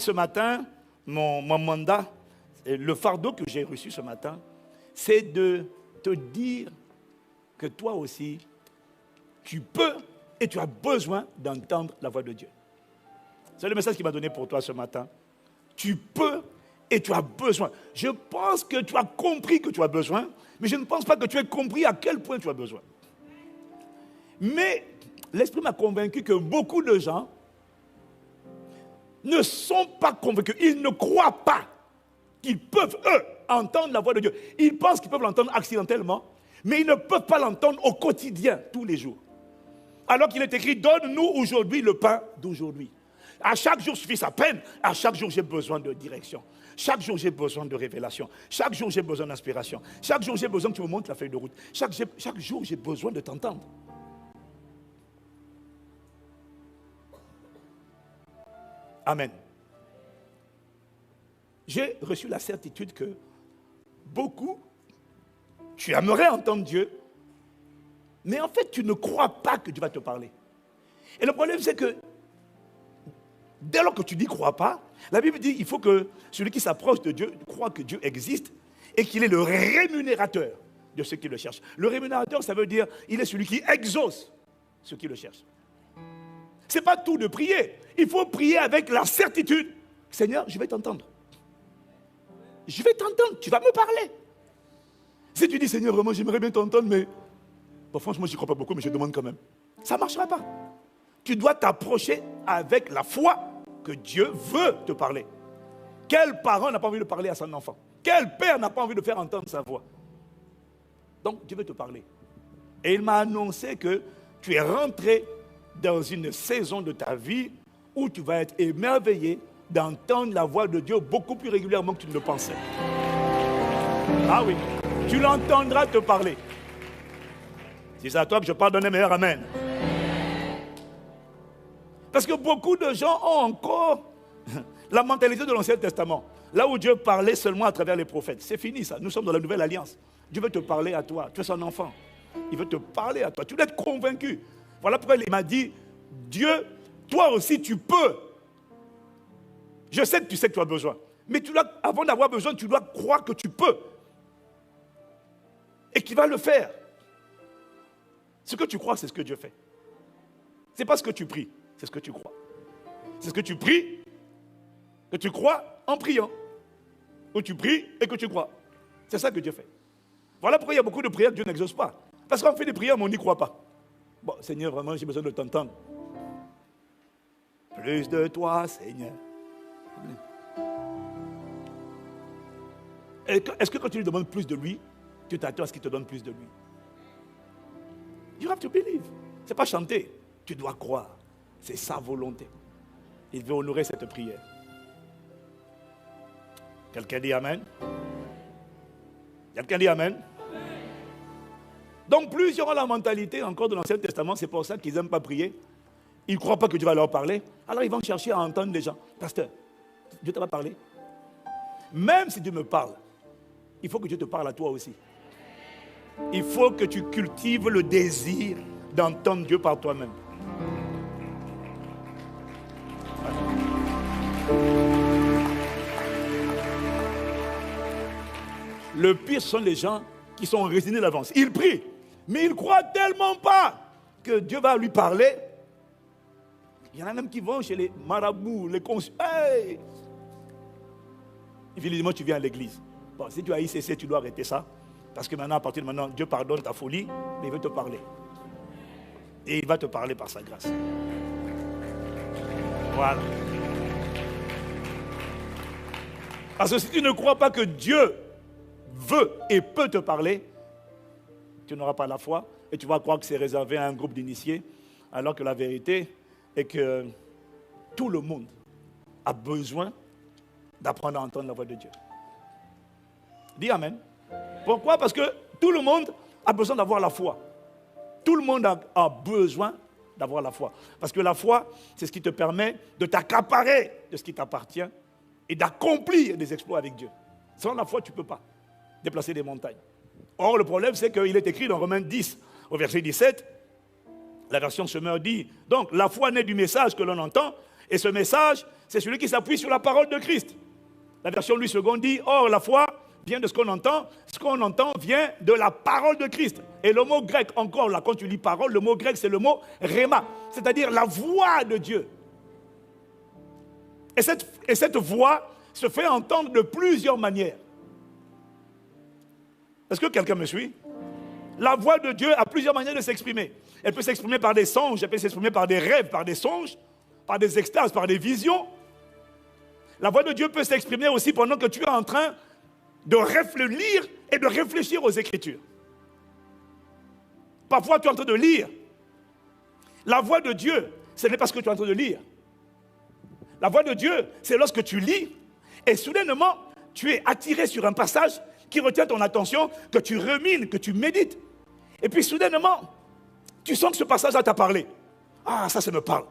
Ce matin, mon mandat, le fardeau que j'ai reçu ce matin, c'est de te dire que toi aussi, tu peux et tu as besoin d'entendre la voix de Dieu. C'est le message qu'il m'a donné pour toi ce matin. Tu peux et tu as besoin. Je pense que tu as compris que tu as besoin, mais je ne pense pas que tu aies compris à quel point tu as besoin. Mais l'Esprit m'a convaincu que beaucoup de gens ne sont pas convaincus. Ils ne croient pas qu'ils peuvent, eux, entendre la voix de Dieu. Ils pensent qu'ils peuvent l'entendre accidentellement, mais ils ne peuvent pas l'entendre au quotidien, tous les jours. Alors qu'il est écrit, donne-nous aujourd'hui le pain d'aujourd'hui. À chaque jour suffit sa peine. À chaque jour, j'ai besoin de direction. Chaque jour, j'ai besoin de révélation. Chaque jour, j'ai besoin d'inspiration. Chaque jour, j'ai besoin que tu me montres la feuille de route. Chaque jour, j'ai besoin de t'entendre. Amen. J'ai reçu la certitude que beaucoup, tu aimerais entendre Dieu, mais en fait, tu ne crois pas que Dieu va te parler. Et le problème, c'est que dès lors que tu dis crois pas, la Bible dit il faut que celui qui s'approche de Dieu croit que Dieu existe et qu'il est le rémunérateur de ceux qui le cherchent. Le rémunérateur, ça veut dire il est celui qui exauce ceux qui le cherchent. Ce n'est pas tout de prier. Il faut prier avec la certitude. Seigneur, je vais t'entendre. Je vais t'entendre, tu vas me parler. Si tu dis Seigneur, vraiment j'aimerais bien t'entendre, mais bon, franchement je n'y crois pas beaucoup, mais je demande quand même. Ça ne marchera pas. Tu dois t'approcher avec la foi que Dieu veut te parler. Quel parent n'a pas envie de parler à son enfant? Quel père n'a pas envie de faire entendre sa voix? Donc Dieu veut te parler. Et il m'a annoncé que tu es rentré dans une saison de ta vie où tu vas être émerveillé d'entendre la voix de Dieu beaucoup plus régulièrement que tu ne le pensais. Ah oui, tu l'entendras te parler. Si c'est à toi que je parle, donne un meilleur amen. Parce que beaucoup de gens ont encore la mentalité de l'Ancien Testament. Là où Dieu parlait seulement à travers les prophètes. C'est fini ça, nous sommes dans la nouvelle alliance. Dieu veut te parler à toi, tu es son enfant. Il veut te parler à toi, tu dois être convaincu. Voilà pourquoi il m'a dit, Dieu, toi aussi tu peux. Je sais que tu sais que tu as besoin. Mais avant d'avoir besoin, tu dois croire que tu peux. Et qu'il va le faire. Ce que tu crois, c'est ce que Dieu fait. Ce n'est pas ce que tu pries, c'est ce que tu crois. C'est ce que tu pries, que tu crois en priant. Ou tu pries et que tu crois. C'est ça que Dieu fait. Voilà pourquoi il y a beaucoup de prières que Dieu n'exauce pas. Parce qu'on fait des prières, mais on n'y croit pas. Bon, Seigneur, vraiment, j'ai besoin de t'entendre. Plus de toi, Seigneur. Est-ce que quand tu lui demandes plus de lui, tu t'attends à ce qu'il te donne plus de lui? You have to believe. Ce n'est pas chanter. Tu dois croire. C'est sa volonté. Il veut honorer cette prière. Quelqu'un dit Amen? Quelqu'un dit Amen? Donc plus ils auront la mentalité encore de l'Ancien Testament, c'est pour ça qu'ils n'aiment pas prier. Ils ne croient pas que Dieu va leur parler. Alors ils vont chercher à entendre les gens. Pasteur, Dieu t'a pas parlé? Même si Dieu me parle, il faut que Dieu te parle à toi aussi. Il faut que tu cultives le désir d'entendre Dieu par toi-même. Le pire sont les gens qui sont résignés d'avance. Ils prient, mais ils ne croient tellement pas que Dieu va lui parler. Il y en a même qui vont chez les marabouts, les consuls. Hey! Évidemment, tu viens à l'église. Bon, si tu as ICC, tu dois arrêter ça. Parce que maintenant, à partir de maintenant, Dieu pardonne ta folie, mais il veut te parler. Et il va te parler par sa grâce. Voilà. Parce que si tu ne crois pas que Dieu veut et peut te parler, tu n'auras pas la foi et tu vas croire que c'est réservé à un groupe d'initiés, alors que la vérité est que tout le monde a besoin d'apprendre à entendre la voix de Dieu. Dis Amen. Pourquoi? Parce que tout le monde a besoin d'avoir la foi. Tout le monde a besoin d'avoir la foi. Parce que la foi, c'est ce qui te permet de t'accaparer de ce qui t'appartient et d'accomplir des exploits avec Dieu. Sans la foi, tu ne peux pas déplacer des montagnes. Or, le problème, c'est qu'il est écrit dans Romains 10, au verset 17, la version Semeur dit, donc la foi naît du message que l'on entend, Et ce message, c'est celui qui s'appuie sur la parole de Christ. La version Louis II dit, or la foi vient de ce qu'on entend vient de la parole de Christ. Et le mot grec, encore là, quand tu lis parole, le mot grec c'est le mot rhéma, c'est-à-dire la voix de Dieu. Et cette voix se fait entendre de plusieurs manières. Est-ce que quelqu'un me suit? La voix de Dieu a plusieurs manières de s'exprimer. Elle peut s'exprimer par des songes, elle peut s'exprimer par des rêves, par des songes, par des extases, par des visions. La voix de Dieu peut s'exprimer aussi pendant que tu es en train de lire et de réfléchir aux Écritures. Parfois, tu es en train de lire. La voix de Dieu, ce n'est pas ce que tu es en train de lire. La voix de Dieu, c'est lorsque tu lis et soudainement, tu es attiré sur un passage qui retient ton attention, que tu rumines, que tu médites. Et puis soudainement, tu sens que ce passage-là t'a parlé. Ah, ça me parle.